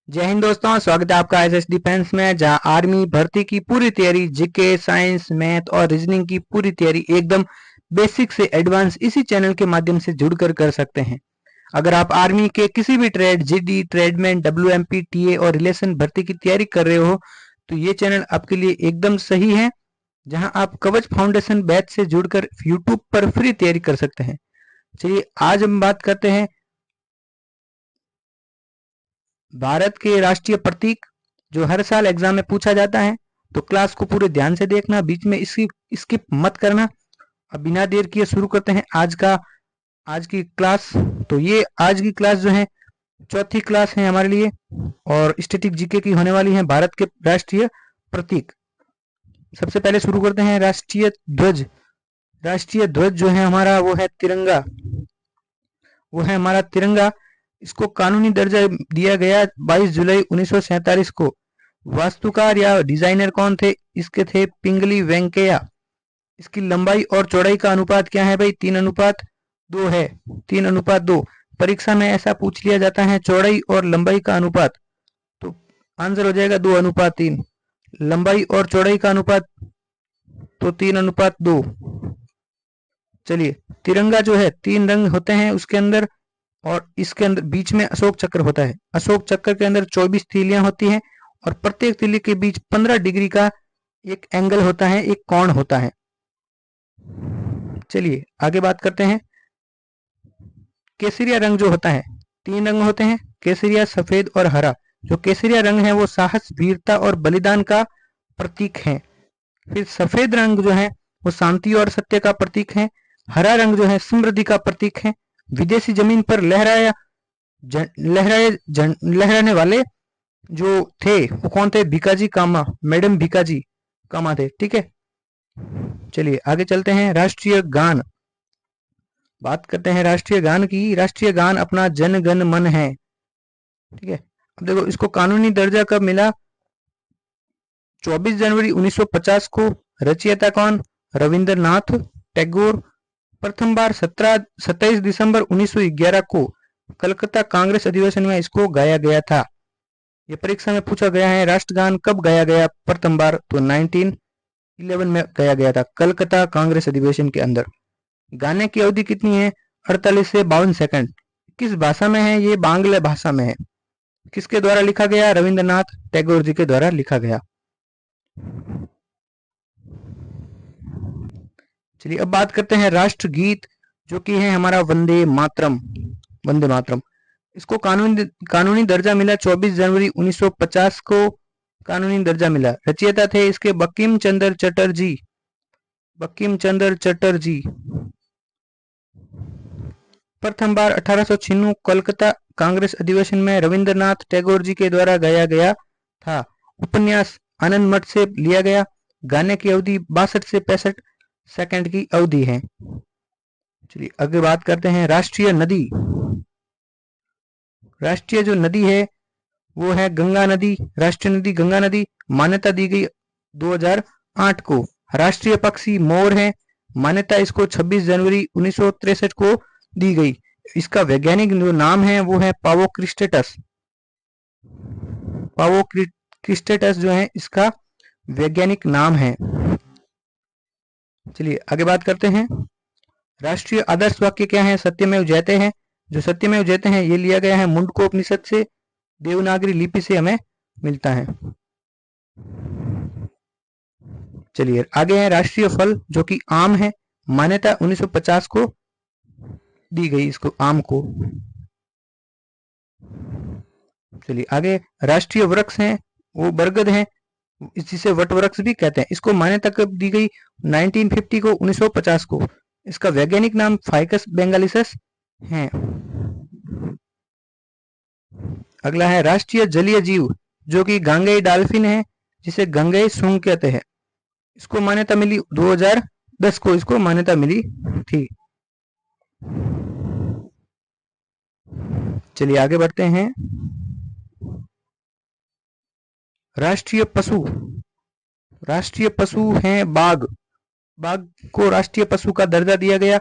जय हिंद दोस्तों, स्वागत है आपका एसएस डिफेंस में, जहां आर्मी भर्ती की पूरी तैयारी, जीके, साइंस, मैथ और रीजनिंग की पूरी तैयारी एकदम बेसिक से एडवांस इसी चैनल के माध्यम से जुड़कर कर सकते हैं। अगर आप आर्मी के किसी भी ट्रेड, जीडी, ट्रेडमैन, डब्ल्यूएमपी, टीए और रिलेशन भर्ती की तैयारी कर रहे हो तो ये चैनल आपके लिए एकदम सही है, जहां आप कवच फाउंडेशन बैच से जुड़कर यूट्यूब पर फ्री तैयारी कर सकते हैं। चलिए आज हम बात करते हैं भारत के राष्ट्रीय प्रतीक, जो हर साल एग्जाम में पूछा जाता है। तो क्लास को पूरे ध्यान से देखना, बीच में इसकी स्किप मत करना। अब बिना देर किए शुरू करते हैं आज की क्लास। तो ये आज की क्लास जो है चौथी क्लास है हमारे लिए और स्टैटिक जीके की होने वाली है। भारत के राष्ट्रीय प्रतीक, सबसे पहले शुरू करते हैं राष्ट्रीय ध्वज। राष्ट्रीय ध्वज जो है हमारा वो है तिरंगा, वो है हमारा तिरंगा। इसको कानूनी दर्जा दिया गया 22 जुलाई 1947 को। वास्तुकार या डिजाइनर कौन थे? इसके थे पिंगली वेंकैया। इसकी लंबाई और चौड़ाई का अनुपात क्या है भाई? 3:2 है। 3:2। परीक्षा में ऐसा पूछ लिया जाता है, चौड़ाई और लंबाई का अनुपात, तो आंसर हो जाएगा 2:3। लंबाई और चौड़ाई का अनुपात तो 3:2। चलिए, तिरंगा जो है 3 रंग होते हैं उसके अंदर, और इसके अंदर बीच में अशोक चक्र होता है। अशोक चक्र के अंदर 24 तीलियां होती हैं और प्रत्येक तीली के बीच 15 डिग्री का एक एंगल होता है, एक कोण होता है। चलिए आगे बात करते हैं। केसरिया रंग जो होता है, 3 रंग होते हैं, केसरिया, सफेद और हरा। जो केसरिया रंग है वो साहस, वीरता और बलिदान का प्रतीक है। फिर सफेद रंग जो है वो शांति और सत्य का प्रतीक है। हरा रंग जो है समृद्धि का प्रतीक है। विदेशी जमीन पर लहराने वाले जो थे वो कौन थे? भिकाजी कामा, मैडम भिकाजी कामा थे। ठीक है, चलिए आगे चलते हैं। राष्ट्रीय गान, बात करते हैं राष्ट्रीय गान की। राष्ट्रीय गान अपना जन गण मन है। ठीक है, अब देखो इसको कानूनी दर्जा कब मिला? 24 जनवरी 1950 को। रचयिता कौन? रविंद्रनाथ टैगोर। प्रथम बार 27 दिसंबर 1911 को कलकत्ता कांग्रेस अधिवेशन में इसको गाया गया था। ये परीक्षा में पूछा गया है, राष्ट्रगान कब गाया गया प्रथम बार? तो 1911 में गाया गया था, कलकत्ता कांग्रेस अधिवेशन के अंदर। गाने की अवधि कितनी है? 48 से 52 सेकंड। किस भाषा में है? ये बांग्ला भाषा में है। किसके द्वारा लिखा गया? रविंद्रनाथ टैगोर जी के द्वारा लिखा गया। चलिए अब बात करते हैं राष्ट्रगीत, जो कि है हमारा वंदे मातरम। वंदे मातरम, इसको कानूनी दर्जा मिला 24 जनवरी 1950 को। कानूनी दर्जा मिला। रचयिता थे इसके बंकिम चंद्र चटर्जी। बंकिम चंद्र चटर्जी। प्रथम बार 1896 कोलकाता कांग्रेस अधिवेशन में रविंद्रनाथ टैगोर जी के द्वारा गाया गया था। उपन्यास आनंद मठ से लिया गया। गाने की अवधि 62 से 65 सेकंड की अवधि है। चलिए आगे बात करते हैं राष्ट्रीय नदी। राष्ट्रीय जो नदी है वो है गंगा नदी। राष्ट्रीय नदी गंगा नदी। मान्यता दी गई 2008 को। राष्ट्रीय पक्षी मोर है। मान्यता इसको 26 जनवरी 1963 को दी गई। इसका वैज्ञानिक जो नाम है वो है पावोक्रिस्टेटस। पावोक्रिस्टेटस जो है इसका वैज्ञानिक नाम है। चलिए आगे बात करते हैं। राष्ट्रीय आदर्श वाक्य क्या है? सत्यमेव जयते हैं। जो सत्यमेव जयते हैं ये लिया गया है मुंडकोपनिषद से, देवनागरी लिपि से हमें मिलता है। चलिए आगे है राष्ट्रीय फल, जो कि आम है। मान्यता 1950 को दी गई इसको, आम को। चलिए आगे राष्ट्रीय वृक्ष है वो बरगद है, जिसे वट वृक्ष भी कहते हैं। इसको मान्यता कब दी गई? 1950 को, 1950 को। इसका वैज्ञानिक नाम फाइकस बेंगालिसस है। अगला है राष्ट्रीय जलीय जीव, जो कि गंगेई डॉल्फिन है, जिसे गंगेई सूंग कहते हैं। इसको मान्यता मिली 2010 को, इसको मान्यता मिली थी। चलिए आगे बढ़ते हैं। राष्ट्रीय पशु, राष्ट्रीय पशु है बाघ। बाघ को राष्ट्रीय पशु का दर्जा दिया गया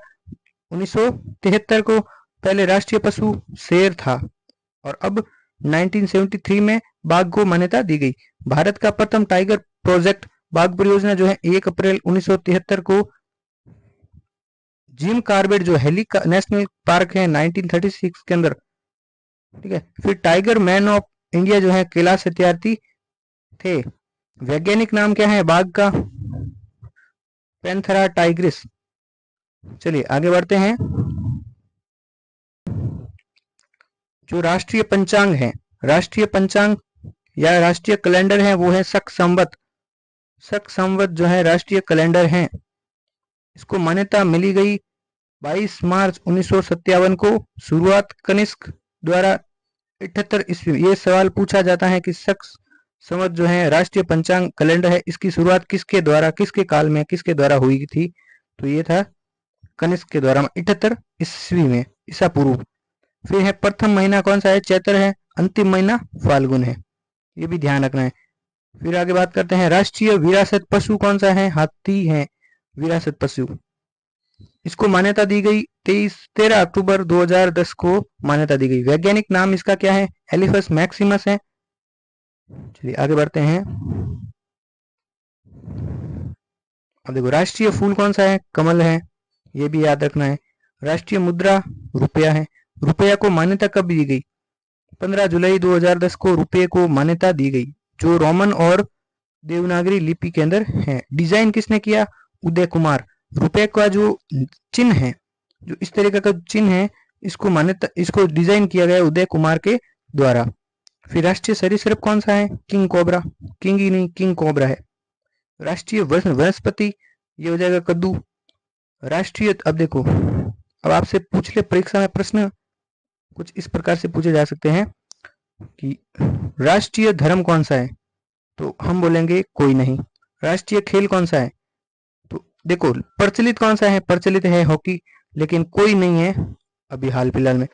1973 को। पहले राष्ट्रीय पशु शेर था और अब 1973 में बाघ को मान्यता दी गई। भारत का प्रथम टाइगर प्रोजेक्ट बाघ परियोजना जो है 1 अप्रैल 1973 को जिम कार्बेट जो हेली नेशनल पार्क है 1936 के अंदर, ठीक है। फिर टाइगर मैन ऑफ इंडिया जो है कैलाश सत्यार्थी थे। वैज्ञानिक नाम क्या है बाघ का? Panthera Tigris. चलिए आगे बढ़ते हैं। जो राष्ट्रीय पंचांग है, राष्ट्रीय पंचांग या राष्ट्रीय कैलेंडर है वो है शक संवत। शक संवत जो है राष्ट्रीय कैलेंडर है, इसको मान्यता मिली गई 22 मार्च 1957 को। शुरुआत कनिष्क द्वारा 78 ईस्वी। ये सवाल पूछा जाता है कि शक संवत जो है राष्ट्रीय पंचांग कैलेंडर है, इसकी शुरुआत किसके द्वारा, किसके काल में, किसके द्वारा हुई थी? तो ये था कनिष्क के द्वारा 78 ईस्वी में, ईसा पूर्व। फिर है प्रथम महीना कौन सा है? चैत्र है। अंतिम महीना फाल्गुन है, ये भी ध्यान रखना है। फिर आगे बात करते हैं राष्ट्रीय विरासत पशु कौन सा है? हाथी है विरासत पशु। इसको मान्यता दी गई 13 अक्टूबर 2010 को मान्यता दी गई। वैज्ञानिक नाम इसका क्या है? एलिफस मैक्सिमस है। चलिए आगे बढ़ते हैं। अब देखो राष्ट्रीय फूल कौन सा है? कमल है, ये भी याद रखना है। राष्ट्रीय मुद्रा रुपया है। रुपया को मान्यता कब दी गई? 15 जुलाई 2010 को रुपये को मान्यता दी गई, जो रोमन और देवनागरी लिपि के अंदर है। डिजाइन किसने किया? उदय कुमार। रुपये का जो चिन्ह है, जो इस तरीके का चिन्ह है, इसको मान्यता, इसको डिजाइन किया गया उदय कुमार के द्वारा। फिर राष्ट्रीय सरीसृप कौन सा है? King cobra. किंग ही नहीं, किंग कोबरा है। राष्ट्रीय वनस्पति ये हो जाएगा कद्दू। राष्ट्रीय, अब देखो, अब आपसे पूछ ले परीक्षा में प्रश्न कुछ इस प्रकार से पूछे जा सकते हैं कि राष्ट्रीय धर्म कौन सा है? तो हम बोलेंगे कोई नहीं। राष्ट्रीय खेल कौन सा है? तो देखो प्रचलित कौन सा है? प्रचलित है हॉकी, लेकिन कोई नहीं है अभी हाल फिलहाल में।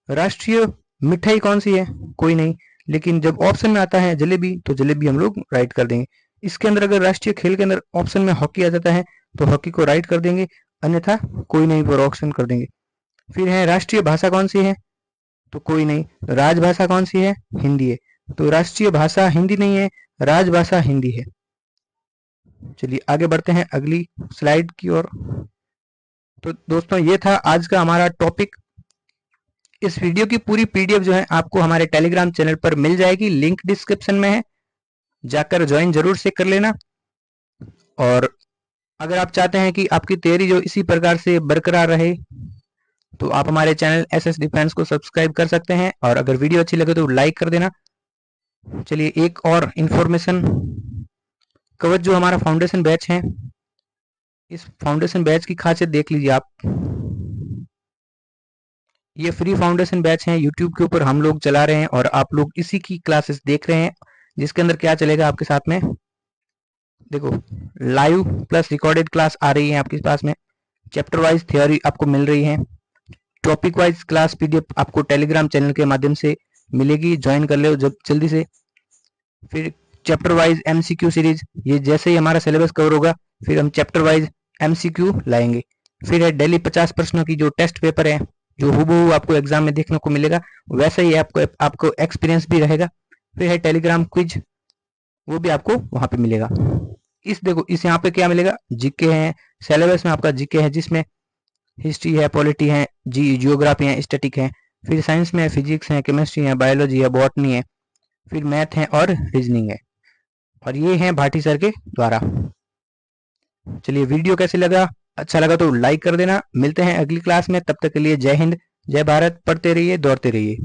राष्ट्रीय मिठाई कौन सी है? कोई नहीं, लेकिन जब ऑप्शन में आता है जलेबी, तो जलेबी हम लोग राइट कर देंगे। इसके अंदर अगर राष्ट्रीय खेल के अंदर ऑप्शन में हॉकी आ जाता है तो हॉकी को राइट कर देंगे, अन्यथा कोई नहीं पर ऑप्शन कर देंगे। फिर है राष्ट्रीय भाषा कौन सी है? तो कोई नहीं। राजभाषा कौन सी है? हिंदी है। तो राष्ट्रीय भाषा हिंदी नहीं है, राजभाषा हिंदी है। चलिए आगे बढ़ते हैं अगली स्लाइड की ओर। तो दोस्तों ये था आज का हमारा टॉपिक। इस वीडियो की पूरी पीडीएफ जो है आपको हमारे टेलीग्राम चैनल पर मिल जाएगी, लिंक डिस्क्रिप्शन में है, जाकर ज्वाइन जरूर से कर लेना। और अगर आप चाहते हैं कि आपकी तैयारी जो इसी प्रकार से बरकरार रहे, तो आप हमारे चैनल एसएस डिफेंस को सब्सक्राइब कर सकते हैं, और अगर वीडियो अच्छी लगे तो लाइक कर देना। चलिए एक और इन्फॉर्मेशन, कवच जो हमारा फाउंडेशन बैच है, इस फाउंडेशन बैच की खासियत देख लीजिए आप। ये फ्री फाउंडेशन बैच है, यूट्यूब के ऊपर हम लोग चला रहे हैं और आप लोग इसी की क्लासेस देख रहे हैं, जिसके अंदर क्या चलेगा आपके साथ में, देखो लाइव प्लस रिकॉर्डेड क्लास आ रही है आपके पास में, चैप्टर वाइज थ्योरी आपको मिल रही है, टॉपिक वाइज क्लास पीडीएफ आपको टेलीग्राम चैनल के माध्यम से मिलेगी, ज्वाइन कर लो जब जल्दी से। फिर चैप्टर वाइज एमसीक्यू सीरीज, ये जैसे ही हमारा सिलेबस कवर होगा फिर हम चैप्टर वाइज एमसीक्यू लाएंगे। फिर है डेली 50 प्रश्नों की जो टेस्ट पेपर है, जो हूबहू आपको एग्जाम में देखने को मिलेगा, वैसे ही आपको एक्सपीरियंस भी रहेगा। फिर है टेलीग्राम क्विज, वो भी आपको वहां पे मिलेगा। इस देखो इस यहाँ पे क्या मिलेगा, जीके है, सिलेबस में आपका जीके है, जिसमें हिस्ट्री है, पॉलिटी है, जियोग्राफी है, स्टैटिक है। फिर साइंस में फिजिक्स है, केमिस्ट्री है, बायोलॉजी है, बॉटनी है, फिर मैथ है और रीजनिंग है। और ये है भाटी सर के द्वारा। चलिए वीडियो कैसे लगा? अच्छा लगा तो लाइक कर देना। मिलते हैं अगली क्लास में, तब तक के लिए जय हिंद, जय भारत। पढ़ते रहिए, दौड़ते रहिए।